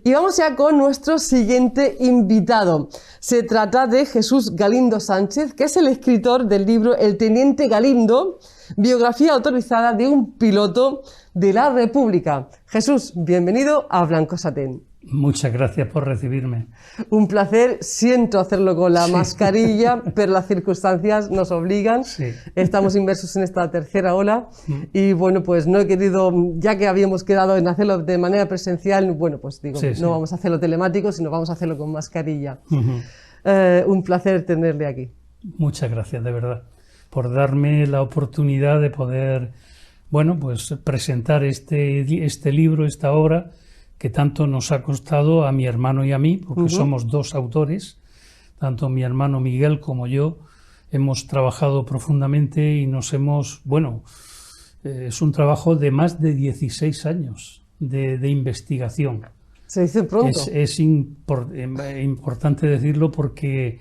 Y vamos ya con nuestro siguiente invitado. Se trata de Jesús Galindo Sánchez, que es el escritor del libro El Teniente Galindo, biografía autorizada de un piloto de la República. Jesús, bienvenido a Blanco Satén. Muchas gracias por recibirme. Un placer, siento hacerlo con la mascarilla, pero las circunstancias nos obligan. Sí. Estamos inmersos en esta tercera ola y bueno, pues no he querido, ya que habíamos quedado en hacerlo de manera presencial, bueno, pues digo, no vamos a hacerlo telemático, sino vamos a hacerlo con mascarilla. Un placer tenerle aquí. Muchas gracias, de verdad, por darme la oportunidad de poder, bueno, pues presentar este libro, esta obra, que tanto nos ha costado a mi hermano y a mí, porque somos dos autores, tanto mi hermano Miguel como yo hemos trabajado profundamente y nos hemos, bueno, es un trabajo de más de 16 años de investigación. Se dice pronto. Es importante decirlo porque,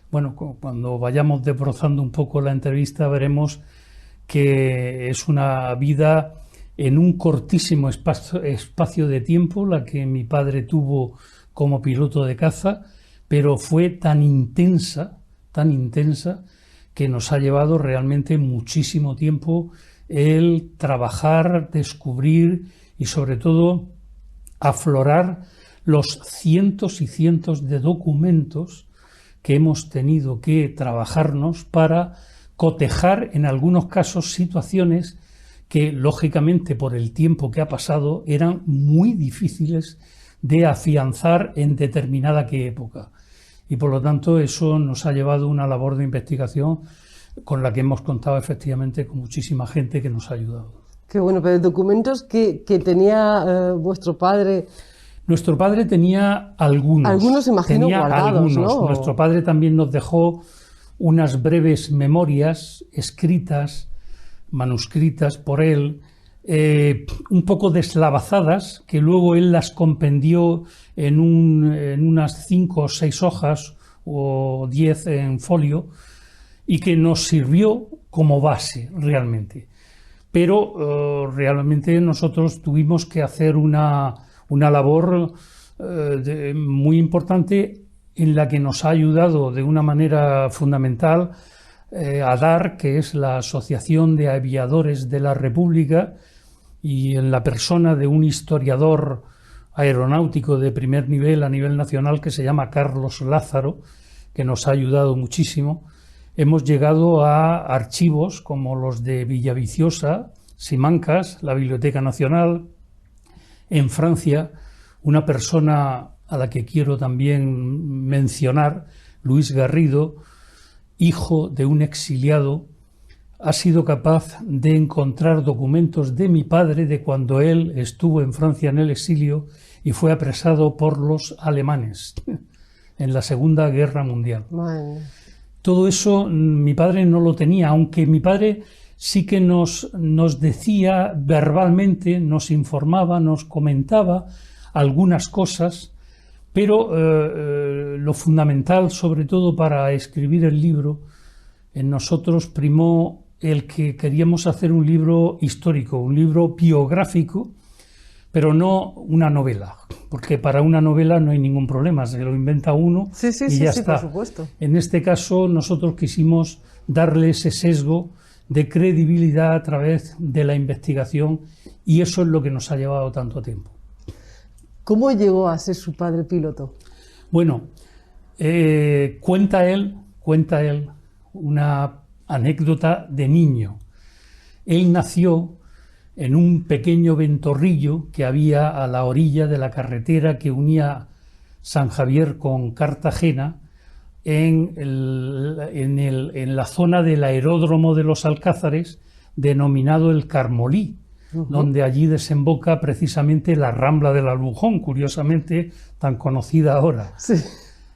bueno, cuando vayamos desbrozando un poco la entrevista veremos que es una vida en un cortísimo espacio de tiempo, la que mi padre tuvo como piloto de caza, pero fue tan intensa, que nos ha llevado realmente muchísimo tiempo el trabajar, descubrir y sobre todo aflorar los cientos y cientos de documentos que hemos tenido que trabajarnos para cotejar en algunos casos situaciones que lógicamente por el tiempo que ha pasado eran muy difíciles de afianzar en determinada época. Y por lo tanto eso nos ha llevado a una labor de investigación con la que hemos contado efectivamente con muchísima gente que nos ha ayudado. Qué bueno, pero documentos que tenía vuestro padre. Nuestro padre tenía algunos. Algunos, imagino, guardados, ¿no? Nuestro padre también nos dejó unas breves memorias escritas, manuscritas por él, un poco deslavazadas, que luego él las compendió en unas 5 o 6 hojas o 10 en folio y que nos sirvió como base realmente. Pero realmente nosotros tuvimos que hacer una labor muy importante en la que nos ha ayudado de una manera fundamental ADAR, que es la Asociación de Aviadores de la República, y en la persona de un historiador aeronáutico de primer nivel a nivel nacional que se llama Carlos Lázaro, que nos ha ayudado muchísimo. Hemos llegado a archivos como los de Villaviciosa, Simancas, la Biblioteca Nacional. En Francia, una persona a la que quiero también mencionar, Luis Garrido, hijo de un exiliado, ha sido capaz de encontrar documentos de mi padre de cuando él estuvo en Francia en el exilio y fue apresado por los alemanes en la Segunda Guerra Mundial. Bueno. Todo eso mi padre no lo tenía, aunque mi padre sí que nos decía verbalmente, nos informaba, nos comentaba algunas cosas, pero lo fundamental, sobre todo para escribir el libro, en nosotros primó el que queríamos hacer un libro histórico, un libro biográfico, pero no una novela, porque para una novela no hay ningún problema, se lo inventa uno y ya está. Por supuesto. En este caso nosotros quisimos darle ese sesgo de credibilidad a través de la investigación y eso es lo que nos ha llevado tanto tiempo. ¿Cómo llegó a ser su padre piloto? Bueno, cuenta él una anécdota de niño. Él nació en un pequeño ventorrillo que había a la orilla de la carretera que unía San Javier con Cartagena, en la zona del aeródromo de los Alcázares, denominado el Carmolí, donde allí desemboca precisamente la Rambla del Albujón, curiosamente tan conocida ahora. Sí.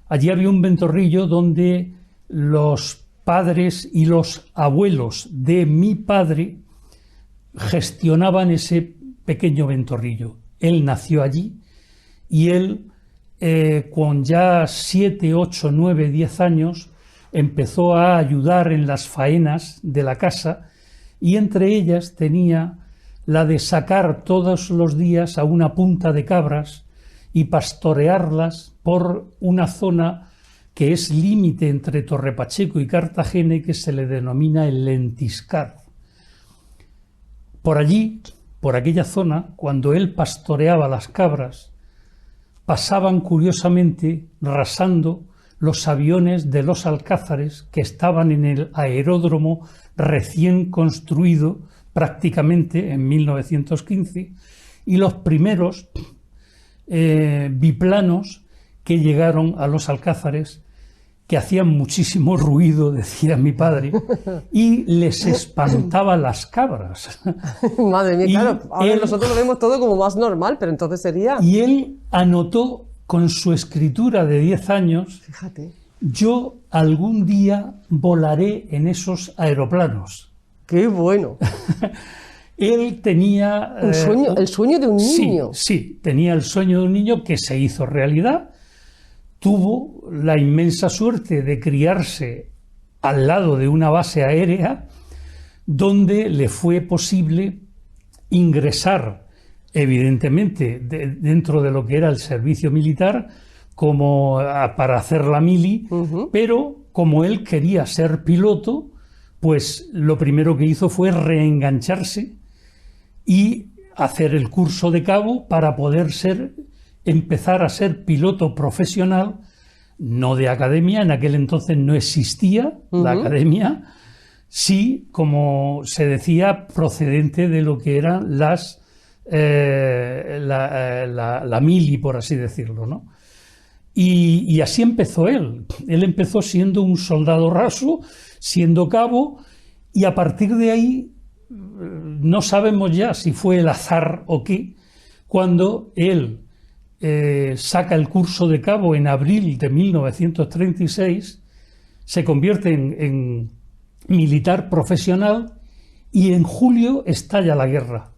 Allí había un ventorrillo donde los padres y los abuelos de mi padre gestionaban ese pequeño ventorrillo. Él nació allí y él, con ya 7, 8, 9, 10 años, empezó a ayudar en las faenas de la casa y entre ellas tenía la de sacar todos los días a una punta de cabras y pastorearlas por una zona que es límite entre Torrepacheco y Cartagena y que se le denomina el Lentiscar. Por allí, por aquella zona, cuando él pastoreaba las cabras, pasaban curiosamente rasando los aviones de los Alcázares que estaban en el aeródromo recién construido prácticamente en 1915 y los primeros biplanos que llegaron a los Alcázares, que hacían muchísimo ruido, decía mi padre, y les espantaba las cabras. Madre mía, Y claro, ahora nosotros lo vemos todo como más normal, pero entonces sería... Y él anotó con su escritura de 10 años, Fíjate. yo algún día volaré en esos aeroplanos. ¡Qué bueno! Él tenía... Un sueño, el sueño de un niño. Sí, tenía el sueño de un niño que se hizo realidad. Tuvo la inmensa suerte de criarse al lado de una base aérea donde le fue posible ingresar, evidentemente, dentro de lo que era el servicio militar, como para hacer la mili, pero como él quería ser piloto, pues lo primero que hizo fue reengancharse y hacer el curso de cabo para poder empezar a ser piloto profesional, no de academia, en aquel entonces no existía la academia, sí, como se decía, procedente de lo que eran la mili, por así decirlo, ¿no? Y así empezó él. Él empezó siendo un soldado raso, siendo cabo, y a partir de ahí no sabemos ya si fue el azar o qué, cuando él saca el curso de cabo en abril de 1936, se convierte en militar profesional y en julio estalla la guerra.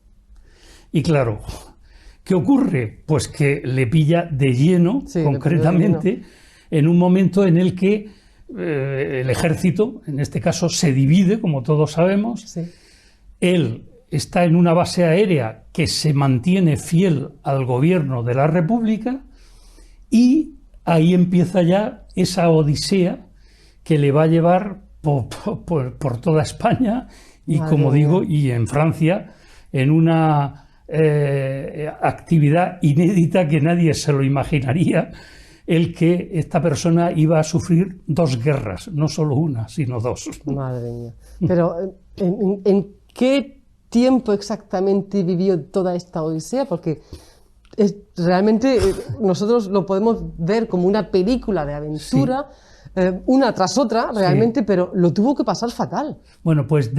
Y claro, ¿qué ocurre? Pues que le pilla de lleno, sí, concretamente, de lleno, en un momento en el que el ejército, en este caso, se divide, como todos sabemos. Sí. Él está en una base aérea que se mantiene fiel al gobierno de la República y ahí empieza ya esa odisea que le va a llevar por toda España y, como digo, y en Francia, en una actividad inédita que nadie se lo imaginaría, el que esta persona iba a sufrir 2 guerras, no solo una, sino 2. Madre mía. Pero, ¿en qué tiempo exactamente vivió toda esta odisea? Porque realmente nosotros lo podemos ver como una película de aventura, sí, una tras otra, realmente, sí, pero lo tuvo que pasar fatal. Bueno, pues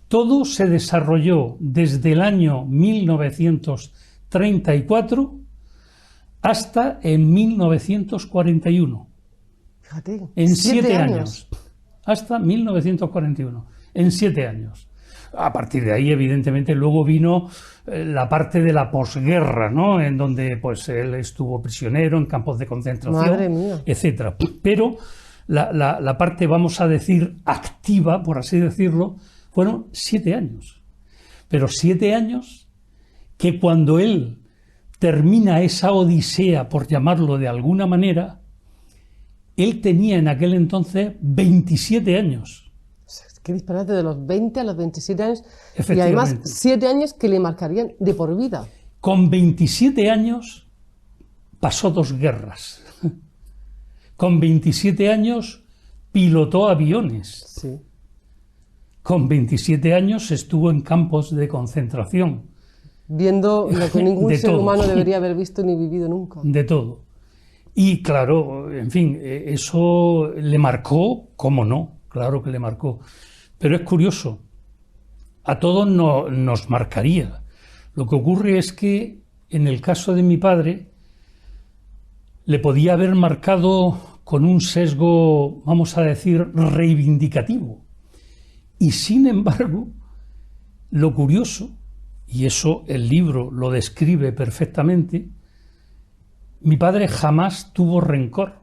todo se desarrolló desde el año 1934 hasta en 1941. Fíjate, en 7 años. Hasta 1941, en 7 años. A partir de ahí, evidentemente, luego vino la parte de la posguerra, ¿no? En donde pues él estuvo prisionero en campos de concentración, etcétera. Pero la parte, vamos a decir, activa, por así decirlo, fueron 7 años. Pero 7 años que cuando él termina esa odisea, por llamarlo de alguna manera, él tenía en aquel entonces 27 años. Qué disparate, de los 20 a los 27 años. Y además 7 años que le marcarían de por vida. Con 27 años pasó 2 guerras. Con 27 años pilotó aviones. Sí. Con 27 años estuvo en campos de concentración. Viendo lo que ningún ser humano debería haber visto ni vivido nunca. De todo. Y claro, en fin, eso le marcó, ¿cómo no? Claro que le marcó. Pero es curioso, a todos nos marcaría. Lo que ocurre es que en el caso de mi padre le podía haber marcado con un sesgo, vamos a decir, reivindicativo. Y sin embargo, lo curioso, y eso el libro lo describe perfectamente, mi padre jamás tuvo rencor.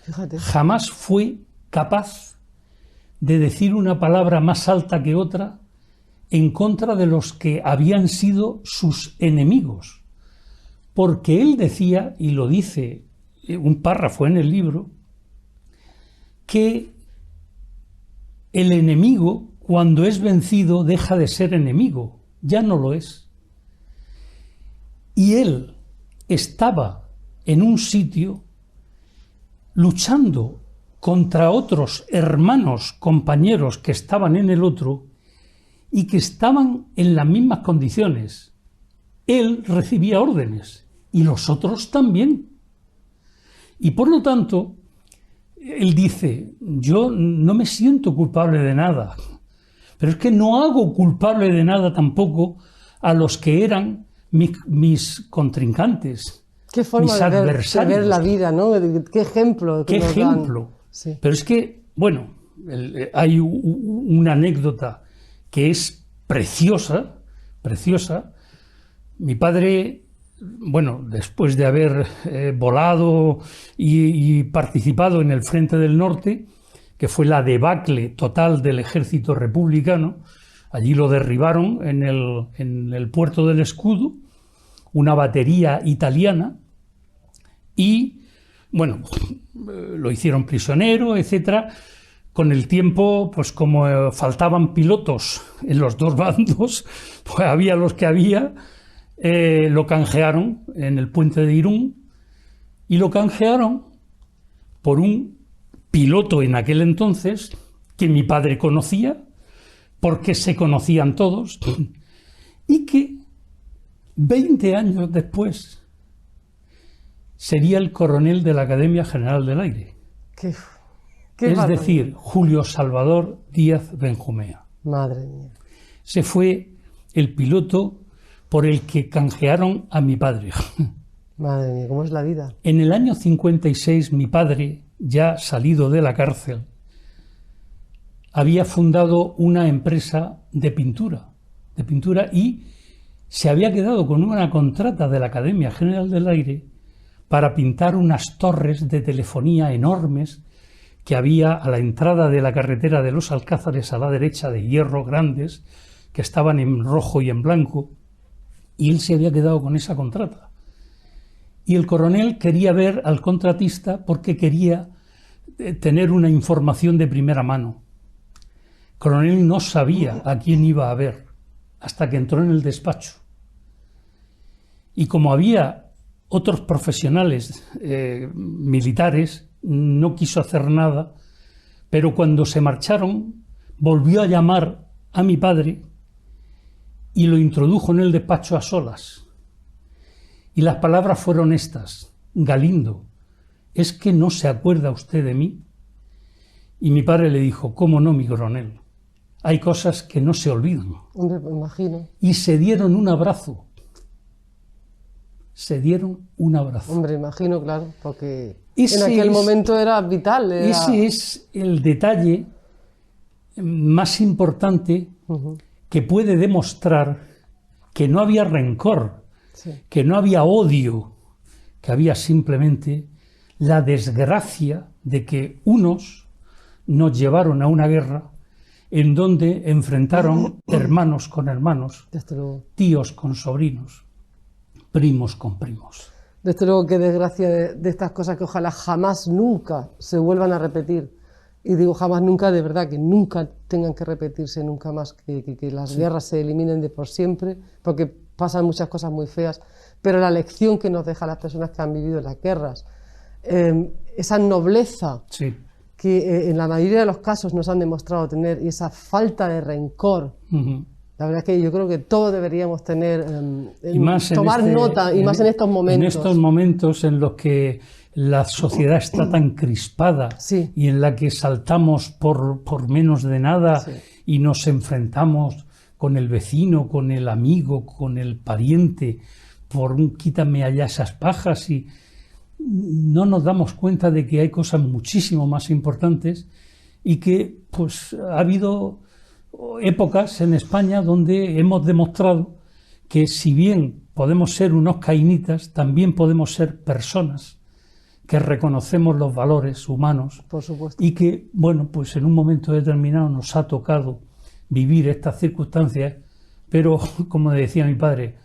Fíjate. Jamás fue capaz de decir una palabra más alta que otra en contra de los que habían sido sus enemigos. porque él decía, y lo dice un párrafo en el libro, que el enemigo, cuando es vencido, deja de ser enemigo, ya no lo es. Y él estaba en un sitio luchando contra otros hermanos, compañeros que estaban en el otro y que estaban en las mismas condiciones. Él recibía órdenes y los otros también. Y por lo tanto, él dice, yo no me siento culpable de nada, pero es que no hago culpable de nada tampoco a los que eran mis contrincantes, Qué forma mis de adversarios. ver la vida, ¿no? Qué ejemplo. Qué nos dan. ejemplo. Sí. Pero es que, bueno, hay una anécdota que es preciosa, preciosa. Mi padre, bueno, después de haber volado y participado en el Frente del Norte, que fue la debacle total del ejército republicano, allí lo derribaron en el puerto del Escudo, una batería italiana, y, bueno, lo hicieron prisionero, etcétera. Con el tiempo, pues como faltaban pilotos en los dos bandos, pues había los que había, lo canjearon en el puente de Irún y lo canjearon por un piloto en aquel entonces que mi padre conocía, porque se conocían todos, y que 20 años después sería el coronel de la Academia General del Aire. Es decir, Julio Salvador Díaz Benjumea. Madre mía. Se fue el piloto por el que canjearon a mi padre. Madre mía, ¿cómo es la vida? En el año 56, mi padre, ya salido de la cárcel, había fundado una empresa de pintura y se había quedado con una contrata de la Academia General del Aire para pintar unas torres de telefonía enormes que había a la entrada de la carretera de los Alcázares a la derecha, de hierro, grandes, que estaban en rojo y en blanco, y él se había quedado con esa contrata. Y el coronel quería ver al contratista porque quería tener una información de primera mano. El coronel no sabía a quién iba a ver hasta que entró en el despacho. Y como había otros profesionales militares, no quiso hacer nada, pero cuando se marcharon volvió a llamar a mi padre y lo introdujo en el despacho a solas. Y las palabras fueron estas: Galindo, ¿es que no se acuerda usted de mí? Y mi padre le dijo, ¿cómo no, mi coronel? Hay cosas que no se olvidan. Hombre, me imagino. Y se dieron un abrazo. Se dieron un abrazo. Hombre, imagino, claro, porque Ese en aquel momento era vital. Ese es el detalle más importante que puede demostrar que no había rencor, Sí. que no había odio, que había simplemente la desgracia de que unos nos llevaron a una guerra en donde enfrentaron hermanos con hermanos, Desde luego. tíos con sobrinos, primos con primos. Desde luego, qué desgracia de estas cosas que ojalá jamás, nunca se vuelvan a repetir. Y digo jamás, nunca, de verdad, que nunca tengan que repetirse, nunca más, que las guerras se eliminen de por siempre, porque pasan muchas cosas muy feas. Pero la lección que nos dejan las personas que han vivido las guerras, esa nobleza Sí. que en la mayoría de los casos nos han demostrado tener, y esa falta de rencor. La verdad es que yo creo que todos deberíamos tener, tomar nota, y más en estos momentos. En estos momentos en los que la sociedad está tan crispada Sí. y en la que saltamos por menos de nada Sí. y nos enfrentamos con el vecino, con el amigo, con el pariente, por un quítame allá esas pajas, y no nos damos cuenta de que hay cosas muchísimo más importantes y que pues ha habido épocas en España donde hemos demostrado que si bien podemos ser unos caínitas, también podemos ser personas que reconocemos los valores humanos. Por supuesto. Y que, bueno, pues en un momento determinado nos ha tocado vivir estas circunstancias, pero como decía mi padre,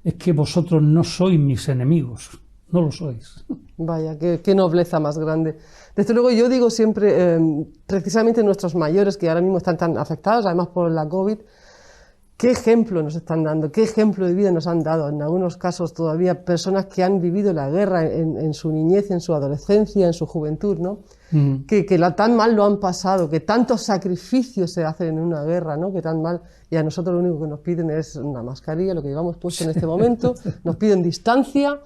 es que vosotros no sois mis enemigos, no lo sois. Vaya, qué nobleza más grande. Desde luego yo digo siempre, precisamente nuestros mayores que ahora mismo están tan afectados, además por la COVID, qué ejemplo nos están dando, qué ejemplo de vida nos han dado. En algunos casos todavía personas que han vivido la guerra en su niñez, en su adolescencia, en su juventud, ¿no? Que tan mal lo han pasado, que tantos sacrificios se hacen en una guerra, ¿no? Que tan mal, y a nosotros lo único que nos piden es una mascarilla, lo que llevamos puesto en este momento, nos piden distancia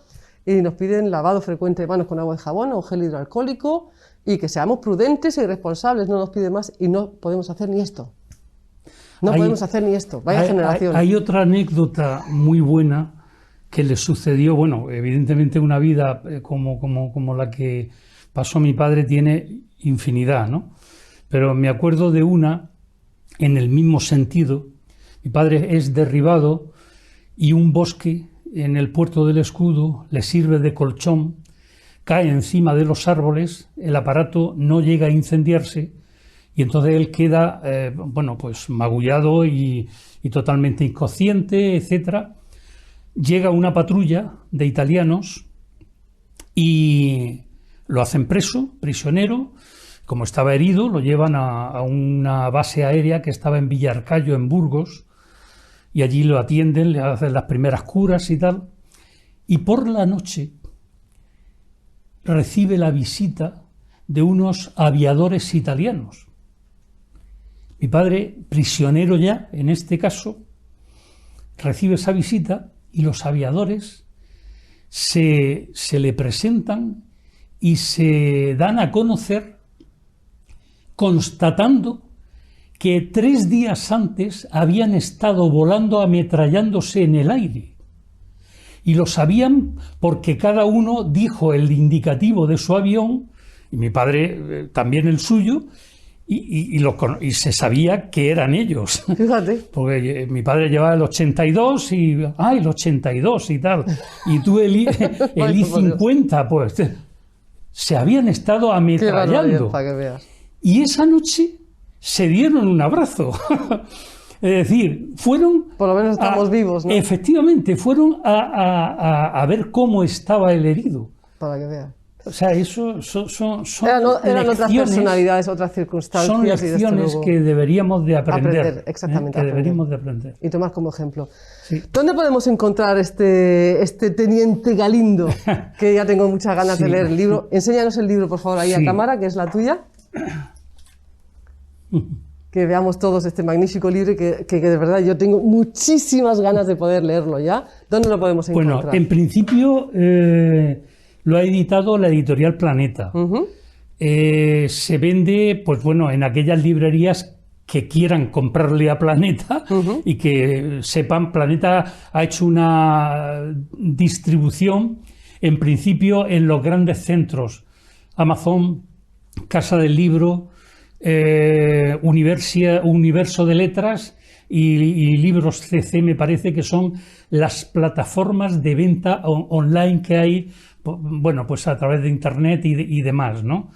y nos piden lavado frecuente de manos con agua y jabón o gel hidroalcohólico y que seamos prudentes y responsables, no nos piden más y no podemos hacer ni esto. No podemos hacer ni esto, vaya generación. Hay otra anécdota muy buena que le sucedió, bueno, evidentemente una vida como la que pasó mi padre tiene infinidad, ¿no? Pero me acuerdo de una en el mismo sentido. Mi padre es derribado y un bosque en el puerto del Escudo le sirve de colchón, cae encima de los árboles, el aparato no llega a incendiarse y entonces él queda, pues magullado y totalmente inconsciente, etc. Llega una patrulla de italianos y lo hacen prisionero. Como estaba herido, lo llevan a una base aérea que estaba en Villarcayo, en Burgos, y allí lo atienden, le hacen las primeras curas y tal. Y por la noche recibe la visita de unos aviadores italianos. Mi padre, prisionero ya, en este caso, recibe esa visita y los aviadores se le presentan y se dan a conocer constatando que 3 días antes habían estado volando ametrallándose en el aire. Y lo sabían porque cada uno dijo el indicativo de su avión, y mi padre también el suyo, y se sabía que eran ellos. Fíjate. Porque mi padre llevaba el 82 y... el 82 y tal. Y tú el I-50, pues... Se habían estado ametrallando. Para que veas. Y esa noche se dieron un abrazo. Es decir, fueron... Por lo menos estamos vivos, ¿no? Efectivamente, fueron a ver cómo estaba el herido. Para que veas. O sea, eso son eran otras personalidades, otras circunstancias. Son lecciones que deberíamos de aprender. Exactamente. Que deberíamos de aprender. Y tomar como ejemplo. Sí. ¿Dónde podemos encontrar este Teniente Galindo? Que ya tengo muchas ganas de leer el libro. Enséñanos el libro, por favor, ahí a cámara, que es la tuya. Que veamos todos este magnífico libro que de verdad yo tengo muchísimas ganas de poder leerlo ya. ¿Dónde lo podemos encontrar? Bueno, en principio lo ha editado la editorial Planeta. Se vende, pues bueno, en aquellas librerías que quieran comprarle a Planeta y que sepan, Planeta ha hecho una distribución, en principio, en los grandes centros. Amazon, Casa del Libro, Universo de Letras y Libros CC, me parece que son las plataformas de venta online que hay, bueno, pues a través de internet y demás, ¿no?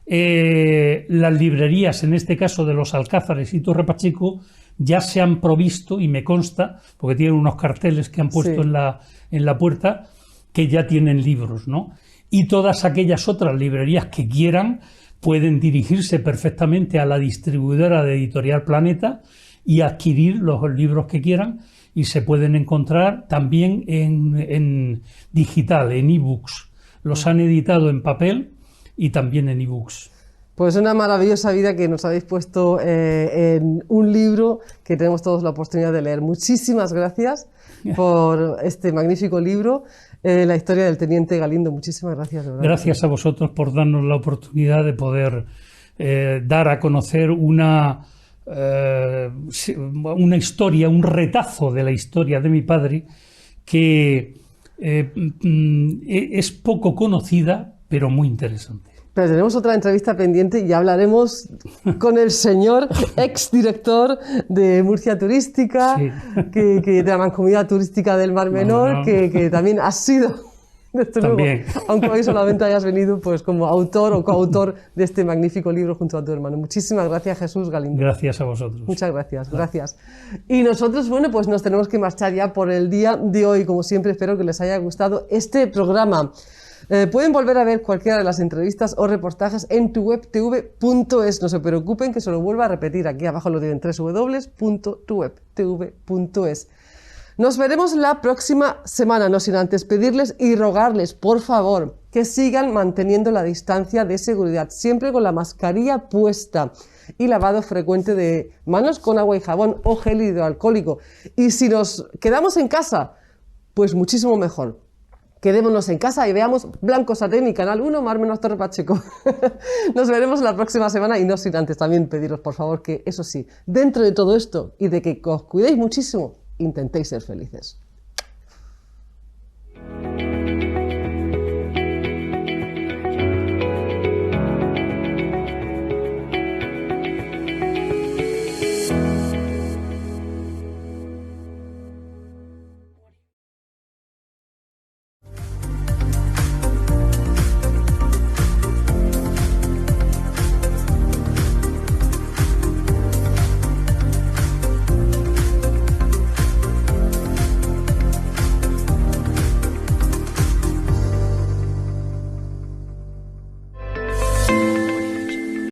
Las librerías, en este caso de los Alcázares y Torre Pacheco, ya se han provisto, y me consta, porque tienen unos carteles que han puesto en la puerta, que ya tienen libros, ¿no? Y todas aquellas otras librerías que quieran pueden dirigirse perfectamente a la distribuidora de Editorial Planeta y adquirir los libros que quieran, y se pueden encontrar también en digital, en ebooks. Los han editado en papel y también en ebooks. Pues una maravillosa vida que nos habéis puesto en un libro que tenemos todos la oportunidad de leer. Muchísimas gracias por este magnífico libro, La historia del Teniente Galindo. Muchísimas gracias. De verdad. Gracias a vosotros por darnos la oportunidad de poder dar a conocer una historia, un retazo de la historia de mi padre, que es poco conocida, pero muy interesante. Pero tenemos otra entrevista pendiente y ya hablaremos con el señor exdirector de Murcia Turística, de la Mancomunidad Turística del Mar Menor, que también ha sido Desde También. luego, aunque hoy solamente hayas venido pues como autor o coautor de este magnífico libro junto a tu hermano. Muchísimas gracias, Jesús Galindo. Gracias a vosotros. Muchas gracias, gracias. Y nosotros, bueno, pues nos tenemos que marchar ya por el día de hoy. Como siempre, espero que les haya gustado este programa. Pueden volver a ver cualquiera de las entrevistas o reportajes en tuwebtv.es. No se preocupen que se lo vuelva a repetir. Aquí abajo lo tienen, www.tuwebtv.es. Nos veremos la próxima semana, no sin antes pedirles y rogarles, por favor, que sigan manteniendo la distancia de seguridad, siempre con la mascarilla puesta y lavado frecuente de manos con agua y jabón o gel hidroalcohólico. Y si nos quedamos en casa, pues muchísimo mejor. Quedémonos en casa y veamos Blanco Satén y Canal 1, Mar Menor Torre Pacheco. Nos veremos la próxima semana y no sin antes también pediros, por favor, que eso sí, dentro de todo esto y de que os cuidéis muchísimo, intentéis ser felices.